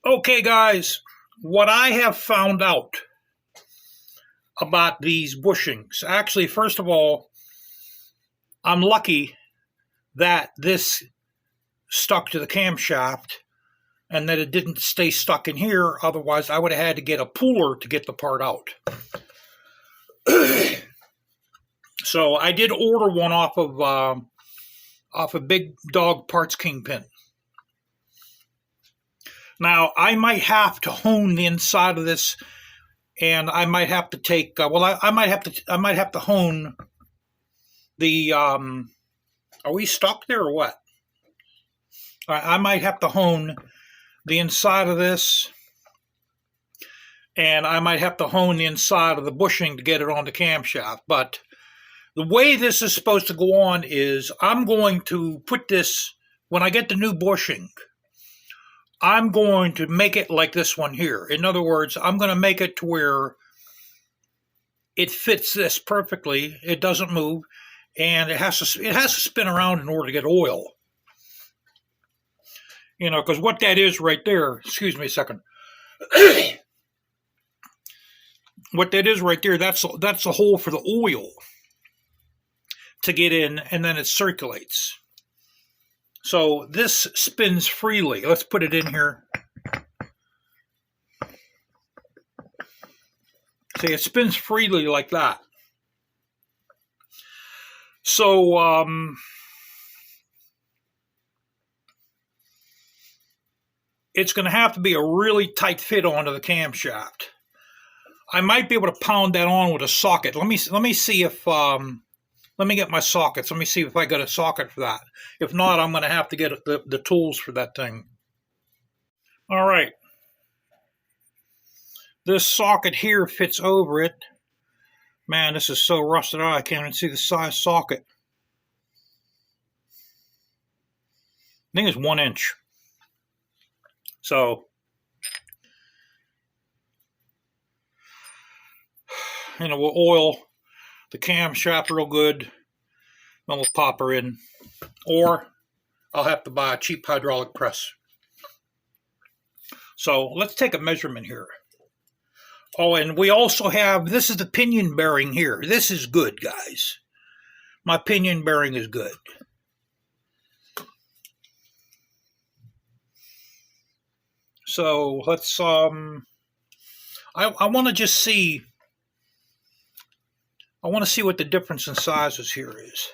Okay, guys, what I have found out about these bushings. Actually, first of all, I'm lucky that this stuck to the camshaft and that it didn't stay stuck in here. Otherwise, I would have had to get a puller to get the part out. So I did order one off of Big Dog Parts Kingpin. Now I might have to hone the inside of this, and I might have to take. I might have to hone the. Are we stuck there or what? I might have to hone the inside of this, and I might have to hone the inside of the bushing to get it on the camshaft. But the way this is supposed to go on is I'm going to put this, when I get the new bushing, I'm going to make it like this one here. In other words, I'm going to make it to where it fits this perfectly. It doesn't move, and it has to spin around in order to get oil. You know, because what that is right there, excuse me a second. What that is right there, that's a hole for the oil to get in, and then it circulates. So this spins freely. Let's put it in here. See, it spins freely like that. So it's going to have to be a really tight fit onto the camshaft. I might be able to pound that on with a socket. Let me see if let me get my sockets. Let me see if I got a socket for that. If not, I'm going to have to get the tools for that thing. All right. This socket here fits over it. Man, this is so rusted out, I can't even see the size socket. I think it's 1 inch. So, you know, we'll oil the camshaft real good, then we'll pop her in. Or I'll have to buy a cheap hydraulic press. So let's take a measurement here. Oh, and we also have, this is the pinion bearing here. This is good, guys. My pinion bearing is good. So let's, I want to just see, I want to see what the difference in sizes here is.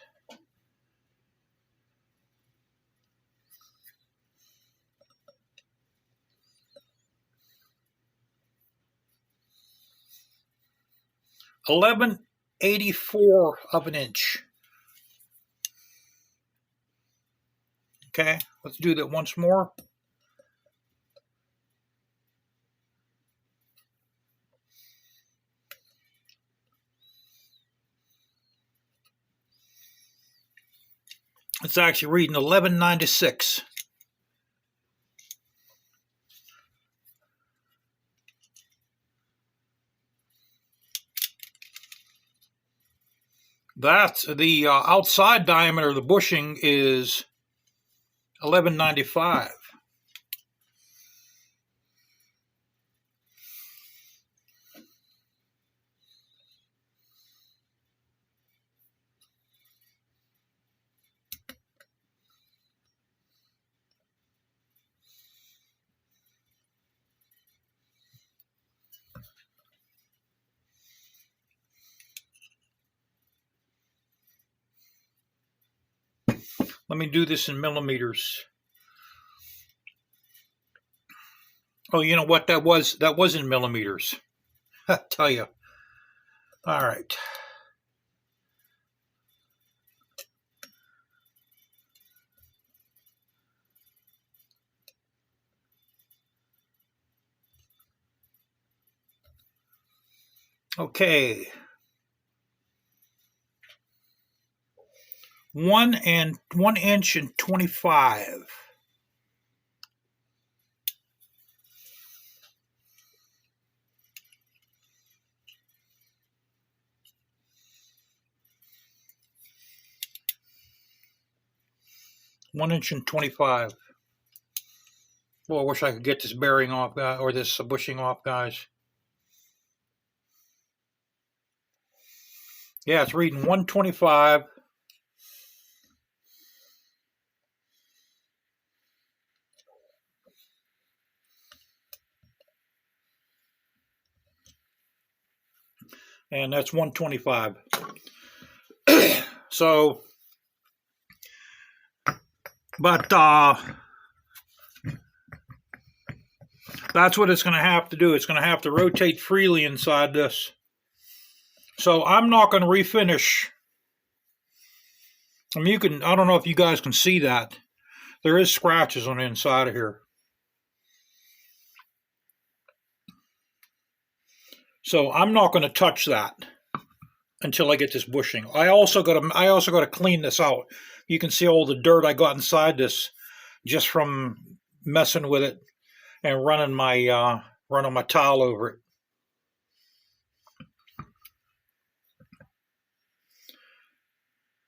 $11.84 of an inch. Okay, let's do that once more. It's actually reading 11.96. That's the outside diameter of the bushing is 11.95. Let me do this in millimeters. Oh, you know what? That was in millimeters. I tell you. All right. Okay. 1 inch and 25. One inch and 25. Well, I wish I could get this bearing off, or this bushing off, guys. Yeah, it's reading 125. And that's 125. So, but that's what it's going to have to do. It's going to have to rotate freely inside this. So I'm not going to refinish. I mean, I don't know if you guys can see that. There is scratches on the inside of here. So I'm not going to touch that until I get this bushing. I also got to clean this out. You can see all the dirt I got inside this just from messing with it and running my towel over it.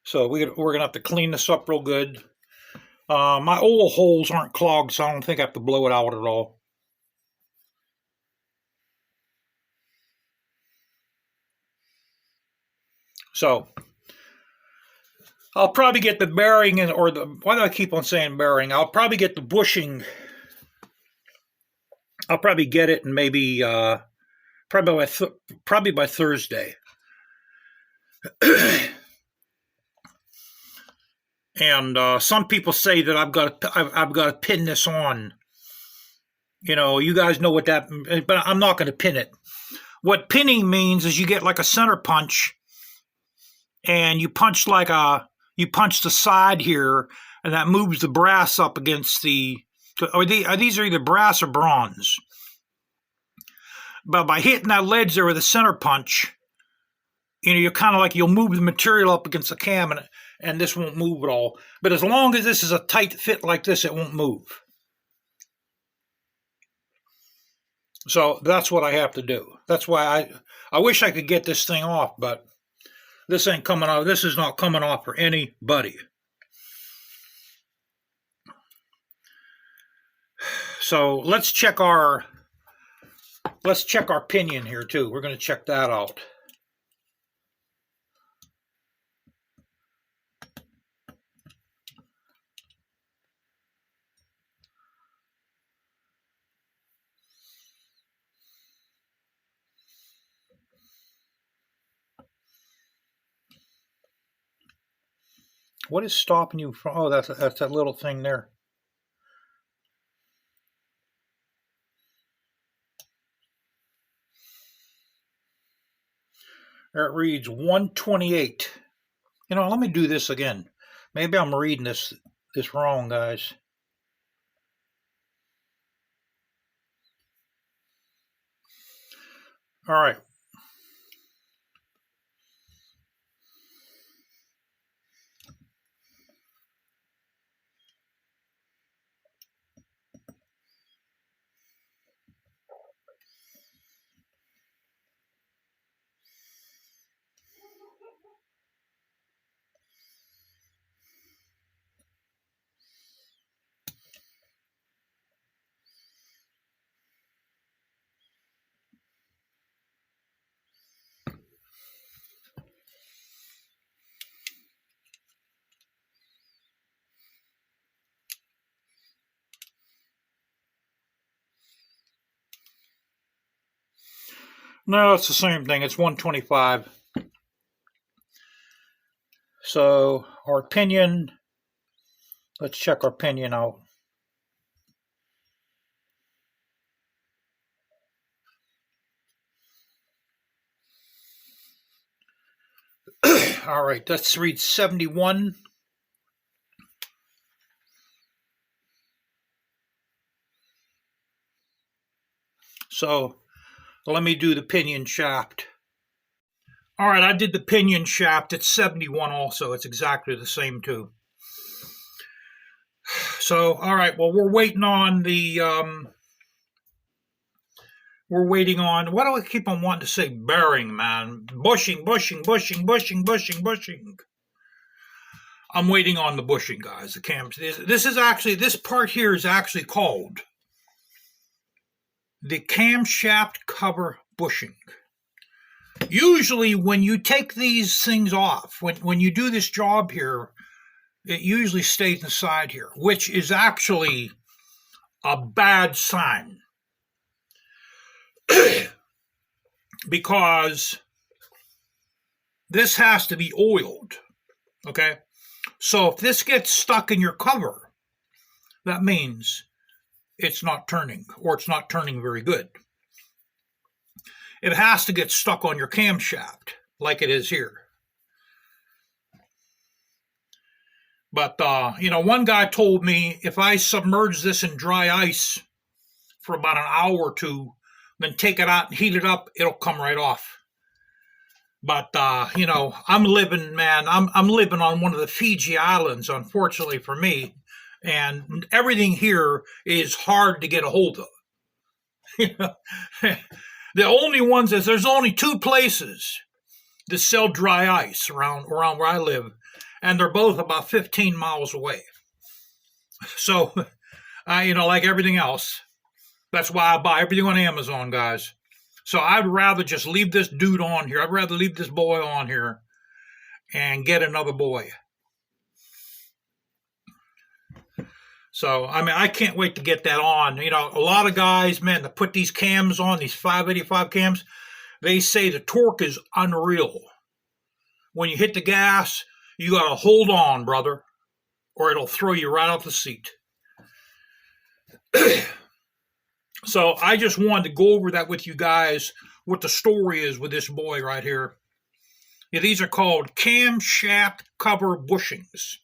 So we're going to have to clean this up real good. My oil holes aren't clogged, so I don't think I have to blow it out at all. So I'll probably get the bearing, why do I keep on saying bearing? I'll probably get the bushing. I'll probably get it, and maybe probably by Thursday. And some people say that I've got to pin this on. You guys know what that, but I'm not going to pin it. What pinning means is you get like a center punch, and you punch the side here, and that moves the brass up against these are either brass or bronze. But by hitting that ledge there with a center punch, you're kind of like you'll move the material up against the cam, and this won't move at all. But as long as this is a tight fit like this, it won't move. So that's what I have to do. That's why I wish I could get this thing off, but this ain't coming off. This is not coming off for anybody. So let's check our pinion here too. We're going to check that out. What is stopping you from? Oh, that's that little thing there. There it reads 128. Let me do this again. Maybe I'm reading this wrong, guys. All right. No, it's the same thing. It's 125. So our pinion, let's check our pinion out. All right, let's read 71. So let me do the pinion shaft. All right, I did the pinion shaft. It's 71 also. It's exactly the same too. So, all right, well, we're waiting on what do I keep on wanting to say? Bearing, man. Bushing. I'm waiting on the bushing, guys. The cams. This part here is actually called the camshaft cover bushing. Usually when you take these things off, when you do this job here, it usually stays inside here, which is actually a bad sign. Because this has to be oiled, okay? So if this gets stuck in your cover, that means it's not turning, or it's not turning very good. It has to get stuck on your camshaft, like it is here. But, one guy told me if I submerge this in dry ice for about an hour or two, then take it out and heat it up, it'll come right off. But, I'm living on one of the Fiji Islands, unfortunately for me, and everything here is hard to get a hold of. The only ones is there's only 2 places that sell dry ice around where I live, and they're both about 15 miles away. So, like everything else, that's why I buy everything on Amazon, guys. So I'd rather just leave this dude on here. I'd rather leave this boy on here and get another boy. So, I can't wait to get that on. A lot of guys, man, that put these cams on, these 585 cams, they say the torque is unreal. When you hit the gas, you got to hold on, brother, or it'll throw you right off the seat. So I just wanted to go over that with you guys, what the story is with this boy right here. Yeah, these are called camshaft cover bushings.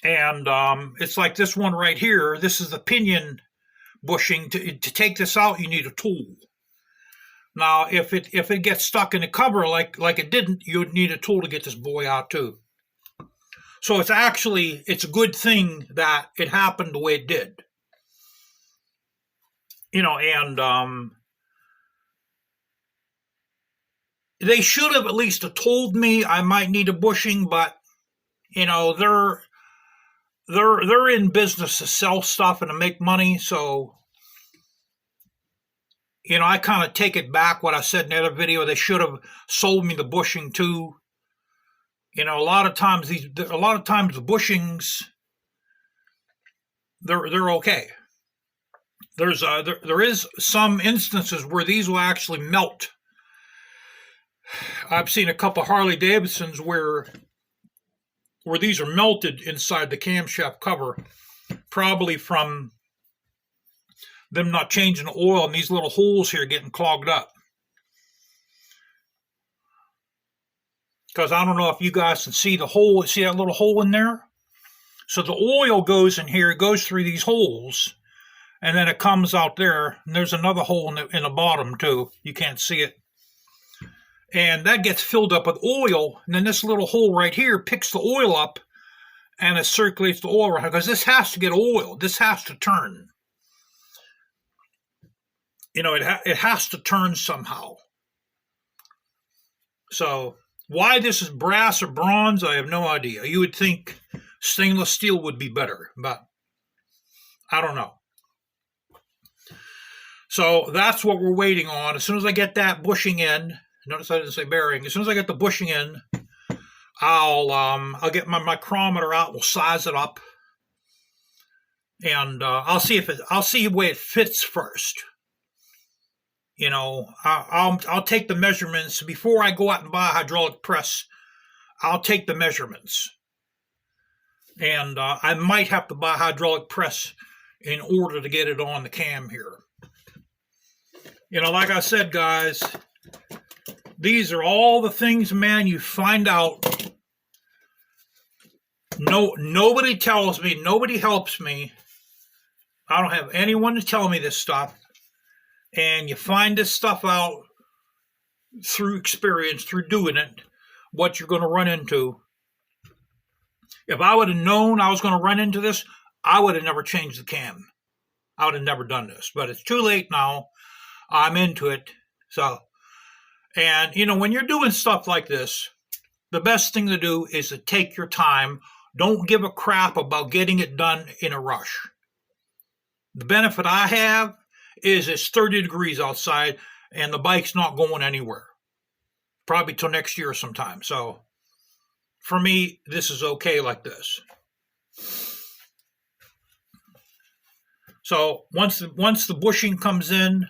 And it's like this one right here. This is the pinion bushing. To take this out, you need a tool. Now, if it gets stuck in the cover like it didn't, you'd need a tool to get this boy out too. So it's a good thing that it happened the way it did. And they should have at least told me I might need a bushing, but they're in business to sell stuff and to make money, so I kind of take it back what I said in the other video. They should have sold me the bushing too. A lot of times the bushings they're okay. There is some instances where these will actually melt. I've seen a couple Harley Davidsons where these are melted inside the camshaft cover, probably from them not changing the oil and these little holes here getting clogged up. Because I don't know if you guys can see the hole. See that little hole in there? So the oil goes in here, it goes through these holes, and then it comes out there, and there's another hole in the bottom too. You can't see it. And that gets filled up with oil, and then this little hole right here picks the oil up, and it circulates the oil around, because this has to get oiled. This has to turn. It has to turn somehow. So why this is brass or bronze, I have no idea. You would think stainless steel would be better, but I don't know. So that's what we're waiting on. As soon as I get that bushing in, notice I didn't say bearing. As soon as I get the bushing in, I'll get my micrometer out. We'll size it up, and I'll see the way it fits first. I'll take the measurements before I go out and buy a hydraulic press. I'll take the measurements, and I might have to buy a hydraulic press in order to get it on the cam here. Like I said, guys, these are all the things, man, you find out. Nobody tells me, nobody helps me. I don't have anyone to tell me this stuff. And you find this stuff out through experience, through doing it, what you're going to run into. If I would have known I was going to run into this, I would have never changed the cam. I would have never done this. But it's too late now. I'm into it. So, and, when you're doing stuff like this, the best thing to do is to take your time. Don't give a crap about getting it done in a rush. The benefit I have is it's 30 degrees outside and the bike's not going anywhere. Probably till next year sometime. So for me, this is okay like this. So once the bushing comes in,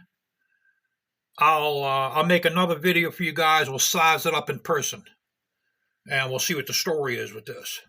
I'll make another video for you guys. We'll size it up in person, and we'll see what the story is with this.